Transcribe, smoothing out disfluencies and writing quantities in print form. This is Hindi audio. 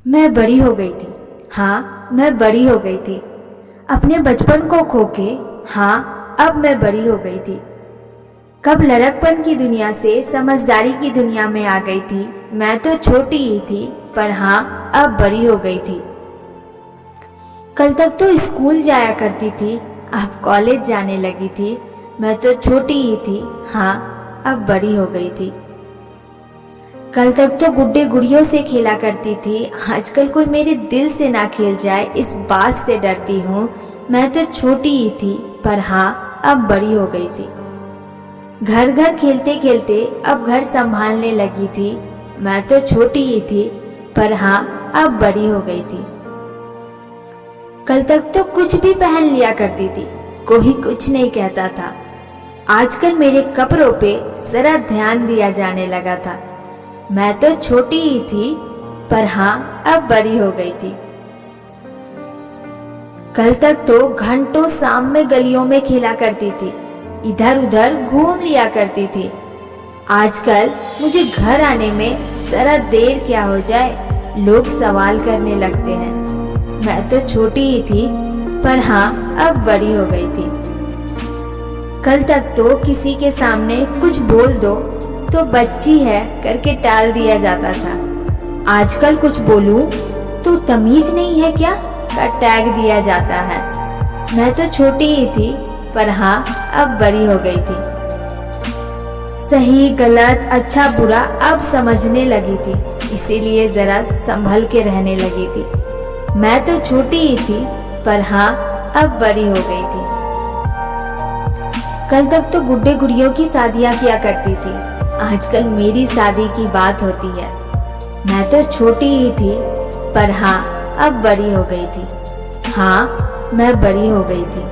मैं बड़ी हो गई थी। हाँ, मैं बड़ी हो गई थी। अपने बचपन को खो के, हाँ, अब मैं बड़ी हो गई थी। कब लड़कपन की दुनिया से समझदारी की दुनिया में आ गई थी। मैं तो छोटी ही थी, पर हाँ, अब बड़ी हो गई थी। कल तक तो स्कूल जाया करती थी, अब कॉलेज जाने लगी थी। मैं तो छोटी ही थी, हाँ, अब बड़ी हो गई थी। कल तक तो गुड्डे गुड़ियों से खेला करती थी, आजकल कोई मेरे दिल से ना खेल जाए इस बात से डरती हूँ। मैं तो छोटी ही थी, पर हाँ, अब बड़ी हो गई थी। घर घर खेलते खेलते अब घर संभालने लगी थी। मैं तो छोटी ही थी, पर हाँ, अब बड़ी हो गई थी। कल तक तो कुछ भी पहन लिया करती थी, कोई कुछ नहीं कहता था। आजकल मेरे कपड़ों पे जरा ध्यान दिया जाने लगा था। मैं तो छोटी ही थी, पर हाँ, अब बड़ी हो गई थी। कल तक तो घंटों शाम में गलियों में खेला करती थी, इधर उधर घूम लिया करती थी। आजकल मुझे घर आने में जरा देर क्या हो जाए, लोग सवाल करने लगते हैं। मैं तो छोटी ही थी, पर हाँ, अब बड़ी हो गई थी। कल तक तो किसी के सामने कुछ बोल दो तो बच्ची है करके टाल दिया जाता था। आजकल कुछ बोलूं तो तमीज नहीं है क्या का टैग दिया जाता है। मैं तो छोटी ही थी, पर हाँ, अब बड़ी हो गई थी। सही गलत अच्छा बुरा अब समझने लगी थी, इसीलिए जरा संभल के रहने लगी थी। मैं तो छोटी ही थी, पर हाँ, अब बड़ी हो गई थी। कल तक तो गुड्डे गुड़ियों की शादियां किया करती थी, आजकल मेरी शादी की बात होती है। मैं तो छोटी ही थी, पर हाँ, अब बड़ी हो गई थी। हाँ, मैं बड़ी हो गई थी।